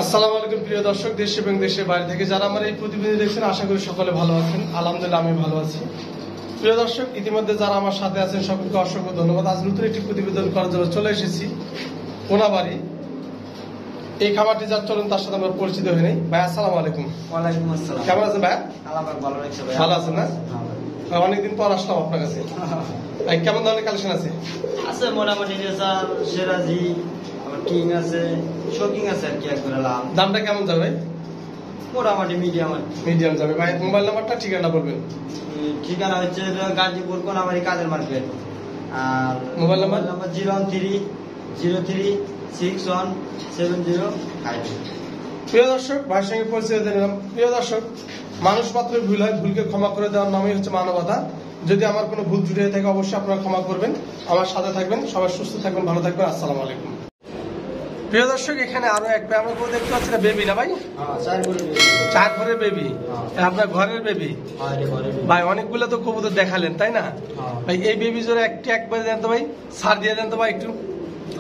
আসসালামু আলাইকুম প্রিয় দর্শক, দেশ এবং দেশের বাইরে থেকে যারা আমার এই প্রতিবেদন দেখছেন, আশা করি সকলে ভালো আছেন। আলহামদুলিল্লাহ আমি ভালো আছি। প্রিয় দর্শক, ইতিমধ্যে যারা আমার সাথে আছেন সকলকে অসংখ্য ধন্যবাদ। আজ নতুন একটি প্রতিবেদন করার জন্য চলে এসেছি কোনাবাড়ি। এই খামারটি যার চলুন তার সাথে আমরা পরিচিত হয়ে নেই। ভাই আসসালামু আলাইকুম। ওয়ালাইকুম আসসালাম। কেমন আছেন ভাই? ভালো লাগছে ভাই। ভালো আছেন না? অনেকদিন পর আসলাম আপনার কাছে। ভাই কেমন ধরনের কালেকশন আছে? আছে মোটামুটি রেসার, সেরাজি, আবার কিং আছে, শোকিং আছে আর কি একবারে লাম। দামটা কেমন যাবে? মোটামুটি মিডিয়াম আর কি। মিডিয়াম যাবে। ভাই মোবাইল নাম্বারটা ঠিকানা বলবেন। ঠিকানা হচ্ছে গাজীপুর কোনাবাড়ি কাদের মার্কেট। আর মোবাইল নাম্বার 01361717052। প্রিয় দর্শক, ভাইয়ের সঙ্গে পরিচয় দিয়ে নিলাম। প্রিয় দর্শক, মানুষ মাত্রই ভুল হয়, ভুলকে ক্ষমা করে দেওয়ার নামই হচ্ছে মানবতা। যদি আমার কোনো ভুল ত্রুটি হয়ে থাকে অবশ্যই আপনারা ক্ষমা করবেন, আমার সাথে থাকবেন। সবাই সুস্থ থাকবেন, ভালো থাকবেন। আসসালামু আলাইকুম। প্রিয় দর্শক, এখানে আরো এক আমরা কেউ দেখতে পাচ্ছি না, বেবি না ভাই? চার ঘরের বেবি, আপনার ঘরের বেবি ভাই। অনেকগুলো তো কবুতর দেখালেন তাই না ভাই? এই বেবি জোরে একটি একবার দেন তো ভাই, ছাড় দিয়ে দেন তো ভাই একটু।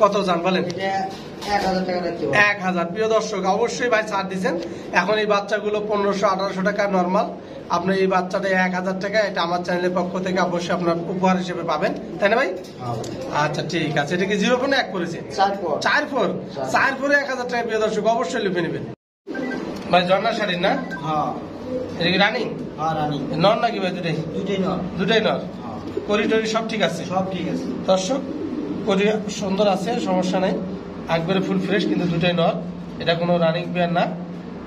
কত জান বলেন? 1000। প্রিয় দর্শক, অবশ্যই ভাই ছাড় দিচ্ছেন। এখন এই বাচ্চাগুলো 1500-1800 টাকা নর্মাল। আপনার এই বাচ্চাটা 1000 টাকা, এটা আমার চ্যানেলের পক্ষ থেকে অবশ্যই আপনার উপহার হিসেবে পাবেন, তাই না ভাই? আচ্ছা ঠিক আছে। এটা কি 0 ফোনে 1 করেছে? 4-4 1000 টাকা। প্রিয় দর্শক, অবশ্যই লিখে নেবেন ভাই। ঝর্ণা শাড়ি না? এটা কি রানিং? নর নাকি ভাই? দুটাই নর। করি টরি সব ঠিক আছে? সব ঠিক আছে দর্শক, করি সুন্দর আছে, সমস্যা নেই, একবারে ফুল ফ্রেশ। কিন্তু দুটাই নর, এটা কোনো রানিং পেয়ার না,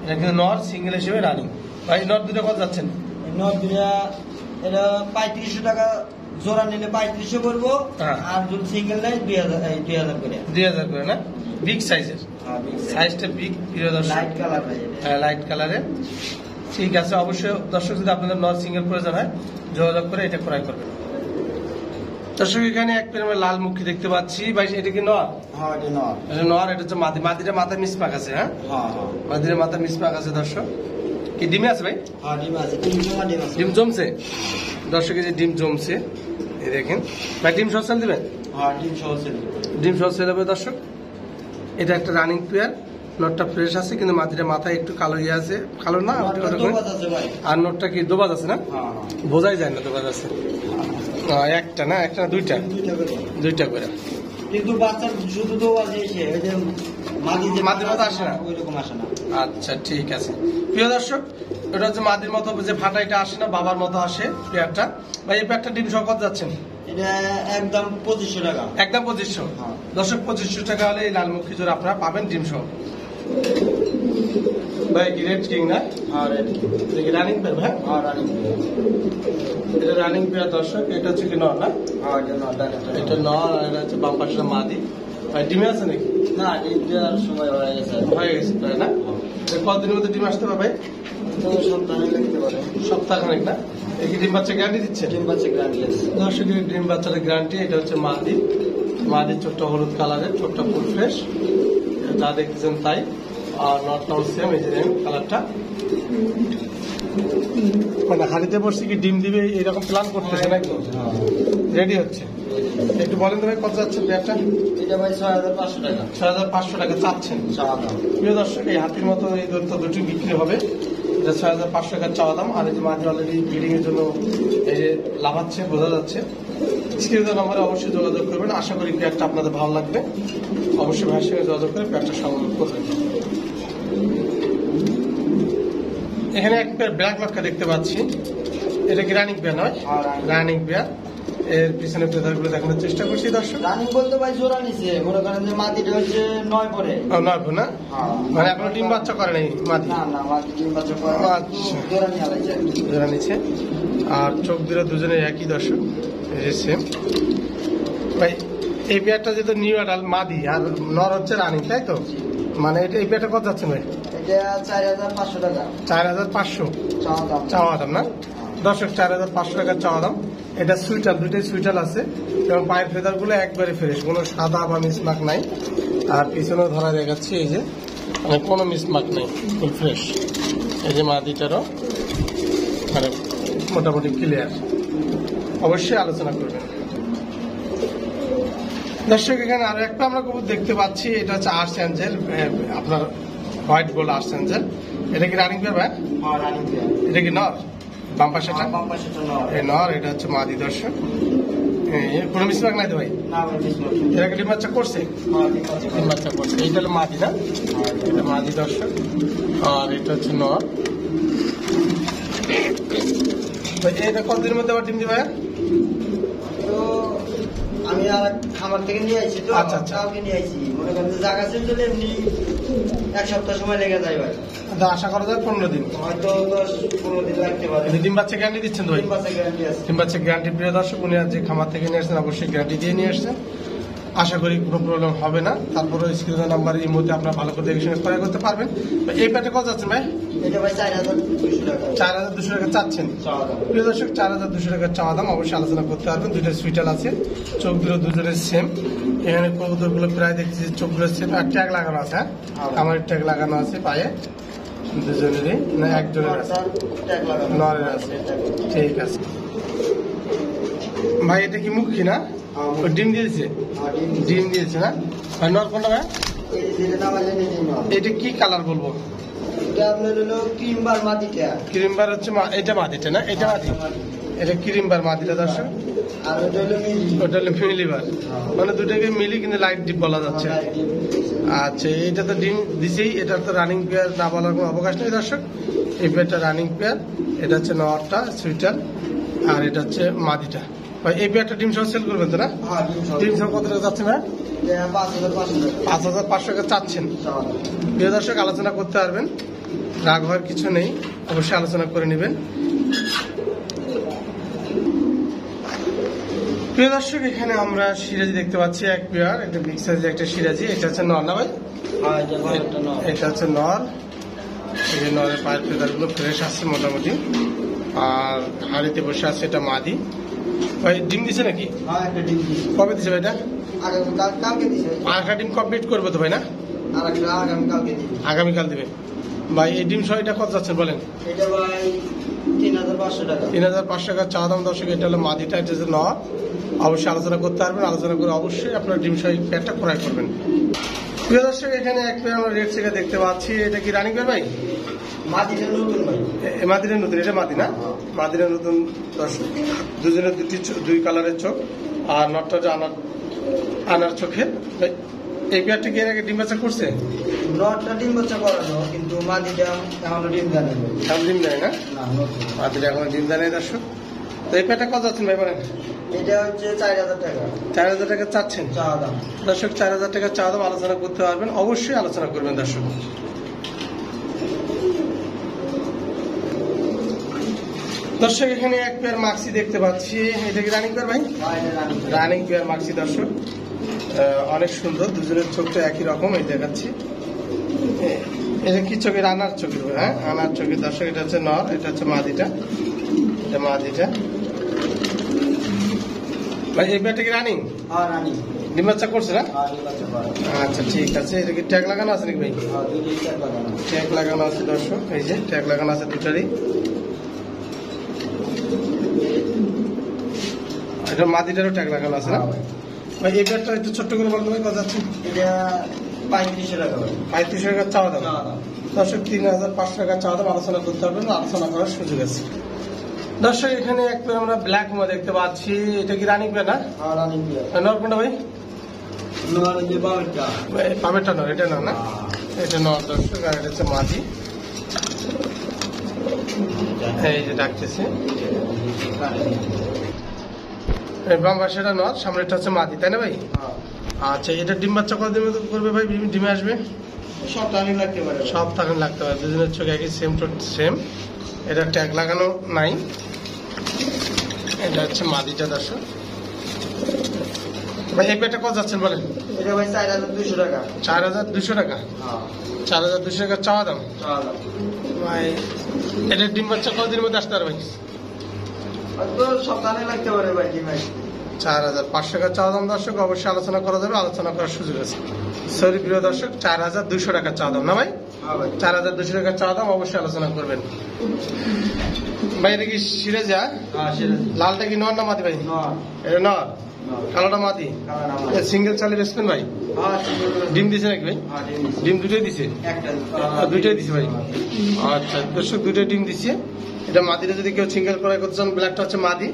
এটা কিন্তু নর সিঙ্গেল হিসেবে রানিং। ভাই নর দুটো কত যাচ্ছেন? নর দুটা এটা 3500 টাকা জোড়া নিলে 3500 করবো। আর যদি সিঙ্গেল নেয় 2000 করে। 2000 করে না? বিগ সাইজের, সাইজটা বিগ। প্রিয় দর্শক, লাইট কালার ভাই, লাইট কালারের। ঠিক আছে, অবশ্যই দর্শক যদি আপনাদের নর সিঙ্গেল প্রয়োজন হয় যোগাযোগ করে এটা ক্রয় করবেন। দর্শক, এখানে এক পেয়ার লাল মুখী দেখতে পাচ্ছি ভাই। এটা কি নর? এটা নর। এটা নর। এটা হচ্ছে মাদি। মাদিটা মাথায় মিসপাক আছে। হ্যাঁ, মাদিটা মাথায় মিসপাক আছে। দর্শক, কি ডিমে আছে ভাই? ডিম আছে। ডিম জমছে দর্শক, এই যে ডিম জমছে, এই দেখেন ভাই। ডিম সহ সেল দিবেন? ডিম সহ সেল হবে দর্শক। এটা একটা রানিং পেয়ার। নটটা ফ্রেশ আছে, কিন্তু মাদিটা মাথায় একটু কালো ইয়ে আছে। কালো না, আর নটটা কি দোবাজ আছে না? বোঝাই যায় না দোবাজ আছে। একটা না দুইটা করে। কিন্তু বাচ্চার শুধু দোবাজ এসে ওই যে মাদির মতো আসে না, ওইরকম আসে না। আচ্ছা ঠিক আছে। প্রিয় দর্শক, এটা হচ্ছে মাদির মতো যে ফাটা, এটা আসে না, বাবার মতো আসে পেয়ারটা ভাই। এই পেয়ারটা ডিম সহ কত যাচ্ছেন? এটা একদম 2500 টাকা। একদম 2500। দর্শক, 2500 টাকা হলে এই লালমুখী জোড়া আপনারা পাবেন ডিম সহ। ভাই কি রেড কিং না? রানিং পেয়ার ভাই? এটা রানিং পেয়ার দর্শক। এটা হচ্ছে কি নর না? এটা নর, আর এটা হচ্ছে বাম পাশে মাদি। ভাই ডিমে আছে নাকি? না, ডিম দেওয়ার সময় হয়ে গেছে তাই না? কতদিনের মধ্যে ডিম আসতে পারবে? সপ্তাহখানেক না? এই কি ডিম বাচ্চা গ্যারান্টি দিচ্ছে? ডিম বাচ্চা গ্যারান্টি আছে দর্শক, ডিম বাচ্চার গ্যারান্টি। এটা হচ্ছে মাদি। মাদির ছোট্ট হলুদ কালারের, ছোট্ট ফুল ফ্রেশ, যা দেখতেছেন তাই। আর নটটাও সেম, এই যে কালারটা। মানে হাড়িতে বসে কি ডিম দিবে এরকম প্ল্যান করতেছে নাকি? রেডি হচ্ছে। একটু বলেন তো ভাই, কত যাচ্ছে পেয়ারটা? এটা ভাই 6500 টাকা। 6500 টাকা চাচ্ছেন? প্রিয় দর্শক, এই হাতির মতো এই দুটি বিক্রি হবে। এটা 6500 টাকা চাওয়া দাম। আর এই যে মাঝে অলরেডি ব্রিডিং এর জন্য এই যে লাভাচ্ছে, বোঝা যাচ্ছে। স্ক্রিনের নম্বরে অবশ্যই যোগাযোগ করবেন। আশা করি পেয়ারটা আপনাদের ভালো লাগবে। অবশ্যই ভাইয়ের সঙ্গে যোগাযোগ করে পেয়ারটা সংগ্রহ করবেন। এখানে এক পেয়ার ব্ল্যাক লটকা দেখতে পাচ্ছি। এটা কি রানিং পেয়ার নয়? Running pair. এর পিছনে পেদারগুলো দেখানোর চেষ্টা করছি দর্শক। রানিং বলতে ভাই জোড়া নিছে, মনে করেন যে মাটিটা হচ্ছে 9 পরে। 9 পরে না? মানে এখনো ডিম বাচ্চা করে নাই মাটি? না, মাটি ডিম বাচ্চা করে। আচ্ছা, জোড়া নিচ্ছে। আর চোখ দুটো দুজনের একই দর্শক, এই যে সেম। ভাই এই পেয়ারটা যেহেতু নিউ অ্যাডাল মাদি, আর নর হচ্ছে রানিং, তাই তো? মানে এটা এই পেয়ারটা কত যাচ্ছে ভাই? এটা 4500 টাকা। 4500 চাওয়া দাম না? দর্শক, 4500 টাকা চাওয়া দাম। এটা সুইটাল, দুইটাই সুইটাল আছে এবং পায়ের ফেদার গুলো একবারে ফ্রেশ, কোনো সাদা বা মিসমার্ক নাই। আর পিছনেও ধরা দেখাচ্ছি, এই যে মানে কোনো মিসমার্ক নেই, ফুল ফ্রেশ। এই যে মাদিটারও মানে মোটামুটি ক্লিয়ার। অবশ্যই আলোচনা করবেন। দর্শক, এখানে আরো একটা আমরা কবুতর দেখতে পাচ্ছি। এটা হচ্ছে আর্স অ্যাঞ্জেল। আপনার হোয়াইট গোল্ড আসছেন স্যার, এটা কি রানিং পেয়ার ভাই? হ্যাঁ রানিং পেয়ার। এটা কি নর? বাম পাশেটা বাম পাশেটা নর। এই নর, এটা হচ্ছে মাদি দর্শক। কোনো মিসমার্ক নাই তো ভাই? না ভাই মিসমার্ক। এটা কি ডিম বাচ্চা করছে? হ্যাঁ ঠিক আছে। ডিম বাচ্চা করছে। এইটা হলো মাদি না? এটা মাদি দর্শক, আর এটা হচ্ছে নর। তো এটা কতদিনের মধ্যে আবার ডিম দিবে ভাইয়া? তো আমি আর খামার থেকে নিয়ে আইছি তো, আচ্ছা, আচ্ছা। কালকে নিয়ে আইছি। মনে করেন যে জায়গা ছিল এমনি 1 সপ্তাহ সময় লেগে যায় ভাই। আশা করা যায় 15 দিন। হয়তো 10-15 দিন লাগতে পারে। এটা ডিম বাচ্চা গ্যারান্টি দিচ্ছেন তো ভাই? তিন মাসের গ্যারান্টি আছে। ডিম বাচ্চা গ্যারান্টি প্রিয় দর্শক, উনি আজ যে খামার থেকে নিয়ে আসছেন অবশ্যই গ্যারান্টি দিয়ে নিয়ে আসছেন। আশা করি কোনো প্রবলেম হবে না। তারপরে স্ক্রিনের নাম্বারে এই মুহূর্তে আপনার ভালো করে দেখে শুনে ক্রয় করতে পারবেন। তো এই প্যাটে কত যাচ্ছেন ভাই? এটা ভাই 4200 টাকা। 4200 টাকা চাচ্ছেন। চাওয়া দাম। প্রিয় দর্শক 4200 টাকা চাওয়া দাম, অবশ্যই আলোচনা করতে পারবেন। দুইটা সুইটাল আছে, চোখ দুটো দুজনের সেম। এখানে কবুতর গুলো প্রায় দেখছি চোখগুলো সেম, আর ট্যাগ লাগানো আছে। হ্যাঁ, আমার ট্যাগ লাগানো আছে পায়ে দুজনেরই, না একজনের আছে? ট্যাগ লাগানো। নরের আছে, ঠিক আছে। ভাই এটা কি মুখী না? ও ডিম দিয়েছে? হ্যাঁ, ডিম। ডিম দিয়েছে না ভাই? নর কোনটা ভাই? এই যে যেটা নাম আছে নিজেই নর। এটা কি কালার বলবো? এটা আপনার হলো ক্রিম বার মাটিটা। ক্রিমবার হচ্ছে এটা মাদিটা না? এটা মাদি, এটা ক্রিমবার মাদিটা দর্শক। আর ওটা হলো মিলি। ওটা হলো মিলিবার, মানে দুটাকে মিলি কিন্তু লাইট ডিপ বলা যাচ্ছে। আচ্ছা, এটা তো ডিম দিছেই, এটা তো রানিং পেয়ার না বলার কোনো অবকাশ নেই দর্শক। এই পেয়ারটা রানিং পেয়ার, এটা হচ্ছে নরটা সুইটার, আর এটা হচ্ছে মাদিটা। ভাই এই পেয়ারটা ডিম সহ সেল করবেন তো না? হ্যাঁ, ডিম সহ। ডিম সহ কত টাকা যাচ্ছে না? 5500 টাকা। 5500 টাকা চাচ্ছেন। চাওয়া দাম। প্রিয় দর্শক আলোচনা করতে পারবেন, রাগ হওয়ার কিছু নেই, অবশ্যই আলোচনা করে নেবেন। প্রিয় দর্শক এখানে আমরা সিরাজি দেখতে পাচ্ছি এক পেয়ার, একটা বিগ সাইজের একটা সিরাজি। এটা হচ্ছে নর না ভাই? হ্যাঁ, এটা ভাই একটা নর। এটা হচ্ছে নর। এই যে নরের পায়ের ফেদারগুলো ফ্রেশ আসছে মোটামুটি, আর হাড়িতে বসে আছে এটা মাদি। ভাই ডিম দিছে নাকি? হ্যাঁ, একটা ডিম দিছে। কবে দিছে ভাই এটা? কালকে দিছে। আর একটা ডিম কমপ্লিট করবে তো ভাই না? আর একটা আগামী কালকে দিছে। আগামীকাল দিবে। ভাই এই ডিম সহ এটা কত যাচ্ছেন বলেন? এটা ভাই 3500 টাকা। 3500 টাকা চা দাম দর্শক। এটা হলো মাদিটা, এটা হচ্ছে নর। অবশ্যই আলোচনা করতে পারবেন, আলোচনা করে অবশ্যই আপনার ডিম সহ প্যাটটা ক্রয় করবেন। প্রিয় দর্শক এখানে এক পেয়ার আমরা রেড চেকার দেখতে পাচ্ছি। এটা কি রানিং পেয়ার ভাই? মাটিটা নতুন ভাই। মাদিরা নতুন, এটা মাদি না? মাদিরা নতুন দর্শক, দুজনের দুই কালারের চোখ, আর নটটা যে আনার চোখে। ভাই, এই পেয়ারটা কি এর আগে ডিম বাচ্চা করছে? নটটা ডিম বাচ্চা করানো, কিন্তু মাটিটা এখনো ডিম দেয় নাই। এখন ডিম দেয় না? না, নতুন। মাদিরা এখন ডিম দেয় নাই দর্শক। তো এই পেয়ারটা কত যাচ্ছেন ভাই বলেন? এটা হচ্ছে 4000 টাকা। 4000 টাকা চাচ্ছেন চাওয়া দাম। দর্শক। 4000 টাকা চা দাম, আলোচনা করতে পারবেন, অবশ্যই আলোচনা করবেন দর্শক। দর্শক এখানে এক পেয়ার মাক্সি দেখতে পাচ্ছি। এটা কি রানিং পেয়ার ভাই? ভাই, এটা রানিং। রানিং পেয়ার মাক্সি দর্শক, অনেক সুন্দর, দুজনের চোখটা একই রকম। এই দেখাচ্ছি, এটা কি চোখের? আনার চোখের। হ্যাঁ, আনার চোখের দর্শক। এটা হচ্ছে নর, এটা হচ্ছে মাদিটা, এটা মাদিটা। ভাই এই পেয়ারটা কি রানিং? হ্যাঁ, রানিং। ডিম বাচ্চা করছে না? হ্যাঁ, ডিম বাচ্চা করা। আচ্ছা ঠিক আছে। এটা কি ট্যাগ লাগানো আছে নাকি ভাই? হ্যাঁ, দুইটা ট্যাগ লাগানো। ট্যাগ লাগানো আছে দর্শক, এই যে ট্যাগ লাগানো আছে দুটারই। এটা মাদিটারও ট্যাগ লাগানো আছে না? হ্যাঁ ভাই। ভাই এই পেয়ারটা একটু ছোট্ট করে বলতে ভাই কত যাচ্ছে? এটা 3500 টাকা ভাই। 3500 টাকা চাওয়া দাম চাওয়া দাম। দর্শক। 3500 টাকা চাওয়া দাম, আলোচনা করতে পারবেন, আলোচনা করার সুযোগ আছে দর্শক। এখানে এক পেয়ার আমরা ব্ল্যাক মা দেখতে পাচ্ছি। এটা কি রানিং পেয়ার না? হ্যাঁ, রানিং পেয়ার। নর কোনটা ভাই? নর যে বামেরটা। পাবেরটা নর, এটা নর না? এটা নর দর্শক, আর এটা হচ্ছে মাদি। এই যে ডাকতেছে, বাম পাশেটা নর, সামনেটা হচ্ছে মাদি, তাই না ভাই? হ্যাঁ। আচ্ছা, এটা ডিম বাচ্চা কতদিন করবে ভাই? ডিমে আসবে? সপ্তাহ লাগতে পারে। সপ্তাহ লাগতে পারে। দুজনের চোখ একই, সেম টু সেম। এটা ট্যাগ লাগানো নাই। এটা হচ্ছে মাদিটা দর্শক। ভাই এই পেয়ারটা কত যাচ্ছেন বলেন? এটা ভাই 4200 টাকা। 4200 টাকা। হ্যাঁ, 4200 টাকা চাওয়া দাম চাওয়া দাম। ভাই। এটা ডিম বাচ্চা কতদিনের মধ্যে আসতে পারবে? হয়তো সপ্তাহ লাগতে পারে ভাই ডিম আসতে। 4500 টাকা চাওয়া দাম দর্শক, অবশ্যই আলোচনা করা যাবে, আলোচনা করার সুযোগ আছে। সরি প্রিয় দর্শক, 4200 টাকা চাওয়া দাম না ভাই? হ্যাঁ ভাই। 4200 টাকা চাওয়া দাম, অবশ্যই আলোচনা করবেন ভাই। এটা কি সিরাজা? হ্যাঁ, সেটা। লালটা কি নর না মাদি ভাই? নর। এটা নর। কালোটা মাদি, সিঙ্গেল চালে বেচবেন ভাই? ডিম দিছে নাকি ভাই? ডিম দুটোই দিছে, দুইটাই দিছে ভাই। আচ্ছা দর্শক, দুইটাই ডিম দিচ্ছে। এটা মাদিটা যদি কেউ সিঙ্গেল ক্রয় করতে চান, ব্ল্যাকটা হচ্ছে মাদি।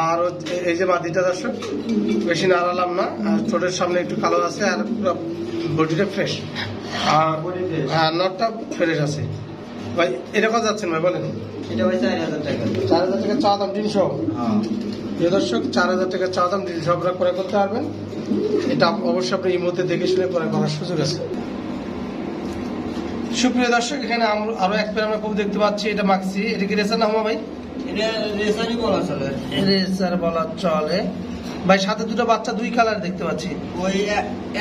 আর এই যে মাদিটা দর্শক, বেশি নাড়ালাম না, আর ঠোঁটের সামনে একটু কালো আছে, আর পুরো বডিটা ফ্রেশ, আর নটটা ফ্রেশ আছে ভাই। এটা কত যাচ্ছেন ভাই বলেন? এটা ভাই 4000 টাকা। 4000 টাকা চা দাম, ডিম সহ। প্রিয় দর্শক, 4000 টাকা চা দাম, ডিম সহ আপনারা ক্রয় করতে পারবেন। এটা অবশ্যই আপনি এই মুহূর্তে দেখে শুনে ক্রয় করার সুযোগ আছে। সুপ্রিয় দর্শক, এখানে আরো এক পেয়ার আমরা খুব দেখতে পাচ্ছি। এটা মাক্সি, এটা কি রেসার নাম ভাই? এটা রেসারই বলা চলে, রেসার বলা চলে ভাই। সাথে দুটো বাচ্চা, দুই কালার দেখতে পাচ্ছি। ওই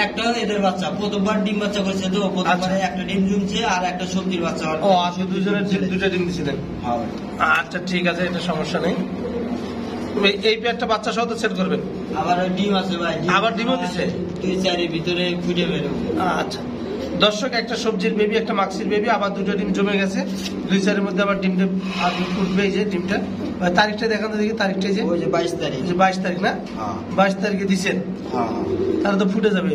একটা এদের বাচ্চা প্রথমবার ডিম বাচ্চা করেছে, তো প্রথমবারে একটা ডিম জমছে আর একটা সবজির বাচ্চা। ও আচ্ছা, দুজনের দুইটা ডিম দিছিলেন। আচ্ছা ঠিক আছে, এটা সমস্যা নেই। এই পেয়ারটা বাচ্চা সহ তো সেট করবেন। আবার ডিম আছে ভাই, আবার ডিমও দিছে, 2-4 ভিতরে ফুটে বেরোবে। আচ্ছা দর্শক, একটা সবজির বেবি, একটা মাক্সির বেবি, আবার দুটো ডিম জমে গেছে। 2-4 মধ্যে আবার ডিমটা ফুটবে। এই যে ডিমটা, তারিখটা দেখান তো দেখি। তারিখটা যে 22 তারিখ। 22 তারিখ না? 22 তারিখে দিচ্ছেন, তাহলে তো ফুটে যাবে।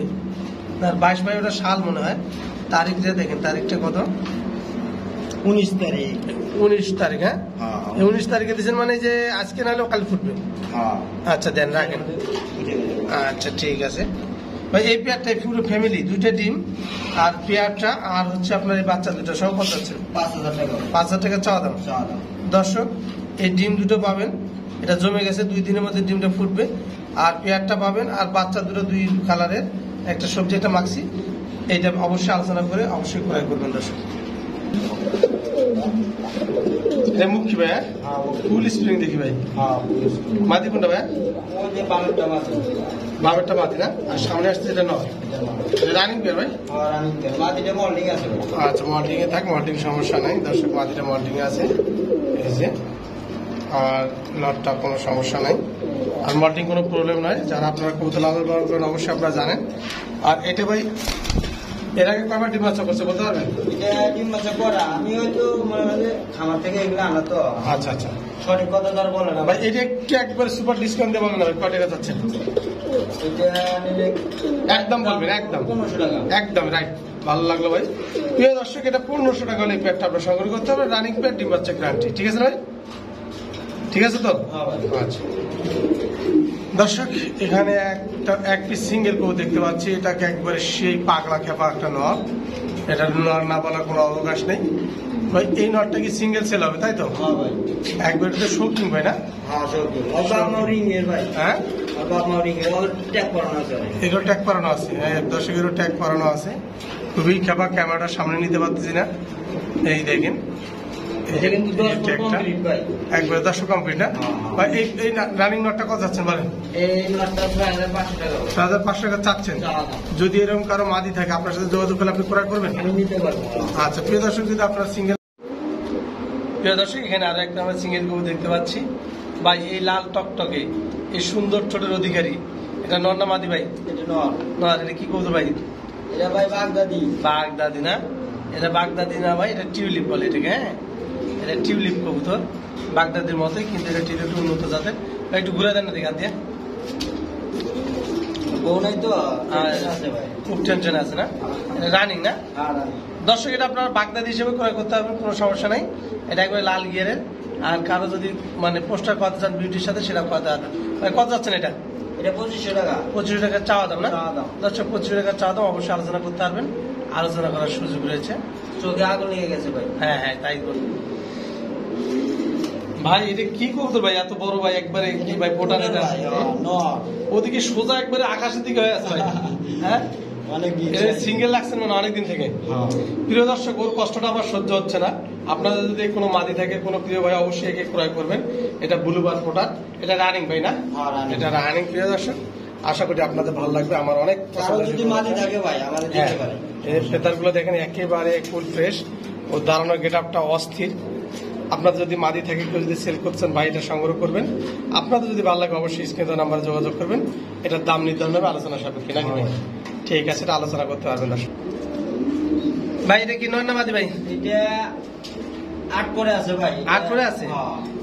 22 ভাই ওটা সাল মনে হয়। তারিখটা দেখেন, তারিখটা কত? 19 তারিখ। 19 তারিখ, হ্যাঁ 19 তারিখে দিচ্ছেন, মানে যে আজকে নাহলেও কাল ফুটবে। আচ্ছা দেন, রাখেন। আচ্ছা ঠিক আছে ভাই। এই পেয়ারটা পুরো ফ্যামিলি, দুইটা ডিম আর পেয়ারটা, আর হচ্ছে আপনার এই বাচ্চা দুটো সহ কত আছে? 5000 টাকা। 5000 টাকা চাওয়া দাম। দর্শক, এই ডিম দুটো পাবেন, এটা জমে গেছে, 2 দিনের মধ্যে ডিমটা ফুটবে। আর পেয়ারটা পাবেন, আর বাচ্চা দুটো 2 কালারের, একটা সবজি একটা মাক্সি। এইটা অবশ্যই আলোচনা করে অবশ্যই ক্রয় করবেন দর্শক। এটা মুখ কি ভাই? ফুল স্প্রিং দেখি ভাই। মাদি কোনটা ভাই? বাবেরটা মাদি না? আর সামনে আসছে এটা নয়, রানিং পেয়ার ভাই। আচ্ছা মল্টিং এ থাক, মল্টিং সমস্যা নাই দর্শক, মাদিটা মল্টিং এ আছে এই যে। আর নটটা কোনো সমস্যা নাই, আর মল্টিং কোনো প্রবলেম নাই। যারা আপনারা কবুতর লালন পালন করেন অবশ্যই আপনারা জানেন। আর এটা ভাই এর আগে কয়বার ডিম বাচ্চা করছে বলতে পারবেন? এটা ডিম বাচ্চা করা, আমি হয়তো মনে হয় খামার থেকে এগুলো আনা তো। আচ্ছা আচ্ছা, সঠিক কথা তো আর বলে না ভাই। এটা একটু একবার সুপার ডিসকাউন্ট দেবেন না ভাই? কয় টাকা যাচ্ছে এটা নিলে? একদম বলবেন, একদম 1500 টাকা। একদম রাইট, ভালো লাগলো ভাই। প্রিয় দর্শক, এটা 1500 টাকা হলে এই প্যাকটা আপনার সংগ্রহ করতে হবে। রানিং প্যাক, ডিম বাচ্চা গ্যারান্টি, ঠিক আছে ভাই? ঠিক আছে তো? আচ্ছা দর্শক, এখানে এক পিস সিঙ্গেল কেউ দেখতে পাচ্ছি। এটাকে একবারে সেই পাগলা খেপা একটা নর। এটা নর না বলার কোনো অবকাশ নেই ভাই। এই নরটা কি সিঙ্গেল সেল হবে তাই তো? একবার এটা শৌখিন ভাই না? হ্যাঁ, এগুলো ট্যাগ করানো আছে, দর্শকেরও ট্যাগ করানো আছে। খুবই খেপা, ক্যামেরাটা সামনে নিতে পারতেছি না। এই দেখেন, একবার 10 কমপ্লিট না ভাই। এই রানিং নটটা কত যাচ্ছেন বলেন? 6500 টাকা চাচ্ছেন। যদি এরকম কারো মাদি থাকে আপনার সাথে যোগাযোগ করলে আপনি ক্রয় করবেন? আচ্ছা প্রিয় দর্শক, যদি আপনার সিঙ্গেল, প্রিয় দর্শক এখানে আরো একটা আমরা সিঙ্গেল কবুতর দেখতে পাচ্ছি ভাই। এই লাল টকটকে, এই সুন্দর ঠোঁটের অধিকারী, এটা নর না মাদি ভাই? এটা নর। নর। এটা কি কবুতর ভাই? এটা ভাই বাগদাদি। বাগদাদি না? এটা বাগদাদি না ভাই, এটা টিউলিপ বলে এটাকে। হ্যাঁ, এটা টিউলিপ কবুতর, বাগদাদির মতোই, কিন্তু এটা টিউলিপ একটু উন্নত জাতের। একটু ঘুরে দেন না দেখা দিয়ে। বউ নাই তো, খুব টেনশন আছে না? রানিং না? দর্শক, এটা আপনার বাগদাদি হিসেবে ক্রয় করতে পারবেন, কোনো সমস্যা নাই। এটা একবারে লাল গিয়ারের। আর কারো যদি মানে পোস্টার করতে চান বিউটির সাথে, সেটা করতে পারবেন। কত যাচ্ছেন এটা? এটা 2500 টাকা। 2500 টাকা চাওয়া দাম না? দর্শক 2500 টাকা চাওয়া দাম, অবশ্যই আলোচনা করতে পারবেন, আলোচনা করার সুযোগ রয়েছে। চোখে আগুন লেগে গেছে ভাই। হ্যাঁ হ্যাঁ, তাই করবেন ভাই। এটা কি কবুতর ভাই এত বড় ভাই? একবারে কি ভাই ফোটানে ওদিকে সোজা একবারে আকাশের দিকে হয়ে আছে ভাই। হ্যাঁ, সিঙ্গেল লাগছেন মানে অনেকদিন থেকে। প্রিয় দর্শক, ওর কষ্টটা আমার সহ্য হচ্ছে না। আপনাদের যদি কোনো মাদি থাকে, কোনো প্রিয় ভাই, অবশ্যই একে ক্রয় করবেন। এটা ব্লুবার ফোটার, এটা রানিং ভাই না? এটা রানিং। প্রিয় দর্শক, আশা করি আপনাদের ভালো লাগবে। আমার অনেক ফেতার গুলো দেখেন একেবারে ফুল ফ্রেশ, ও দাঁড়ানোর গেট আপটা অস্থির। আপনাদের যদি মাদি থাকে, কেউ যদি সেল করছেন ভাই, এটা সংগ্রহ করবেন। আপনাদের যদি ভালো লাগে অবশ্যই স্ক্রিনে নাম্বারে যোগাযোগ করবেন। এটার দাম নির্ধারণ হবে আলোচনা সাপেক্ষে নাকি ভাই? ঠিক আছে, এটা আলোচনা করতে পারবেন দর্শক ভাই। এটা কি নয় না মাদি ভাই? এটা 8 করে আছে ভাই। 8 করে আছে?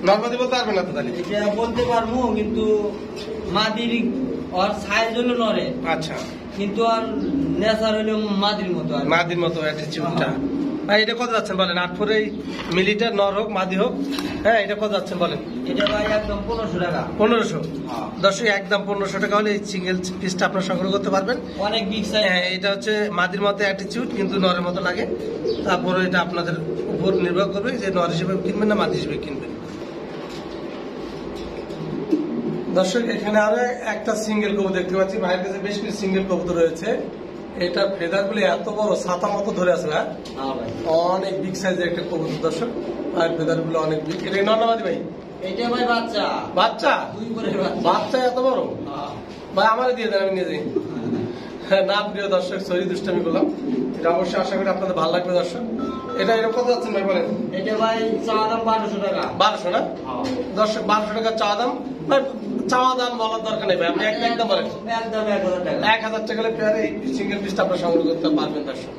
নর্মাদি বলতে পারবেন না তো? তাহলে এটা বলতে পারবো, কিন্তু মাদির আর সাইজ হলো নরে, আচ্ছা, কিন্তু আর নেচার হলো মাদির মতো আর মাদির মতো অ্যাটিটিউডটা। ভাই এটা কত যাচ্ছেন বলেন? 8 ফুট এই মিলিটার নর হোক মাদি হোক, হ্যাঁ এটা কত যাচ্ছেন বলেন? এটা ভাই একদম 1500 টাকা। 1500। হ্যাঁ। দর্শক একদম 1500 টাকা হলে এই সিঙ্গেল পিসটা আপনারা সংগ্রহ করতে পারবেন। অনেক বিগ সাইজ। হ্যাঁ, এটা হচ্ছে মাদির মতো অ্যাটিটিউড কিন্তু নরের মতো লাগে। তারপরে এটা আপনাদের উপর নির্ভর করবে যে নর হিসেবে কিনবেন না মাদি হিসেবে কিনবেন। দর্শক এখানে আরো একটা সিঙ্গেল কবুতর দেখতে পাচ্ছি, ভাইয়ের কাছে বেশ কিছু সিঙ্গেল কবুতর রয়েছে। এটার ফেদার গুলি এত বড় ছাতা মতো ধরে আছে ভাই, হ্যাঁ ভাই, অনেক বিগ সাইজের একটা কবুতর দর্শক, আর ফেদার গুলো অনেক বিগ। এটা নর্নামাদি ভাই? এটা ভাই বাচ্চা, বাচ্চা? 2 করে বাচ্চা। বাচ্চা এত বড়? হ্যাঁ। ভাই আমারে দিয়ে দেন, আমি নিয়ে যাই। হ্যাঁ, না প্রিয় দর্শক, সরি দুষ্টামি করলাম। এটা অবশ্যই আশা করি আপনাদের ভালো লাগবে দর্শক। এটা এরকম কত যাচ্ছেন ভাই বলেন? এটা ভাই চাওয়া দাম 1200 টাকা। 1200 না? হ্যাঁ। দর্শক 1200 টাকা চাওয়া দাম। ভাই চাওয়া দাম বলার দরকার নেই ভাই, আপনি একদম বলেন। একদম 1000 টাকা। 1000 টাকা হলে পেয়ারে এই সিঙ্গেল পিসটা আপনারা সংগ্রহ করতে পারবেন দর্শক।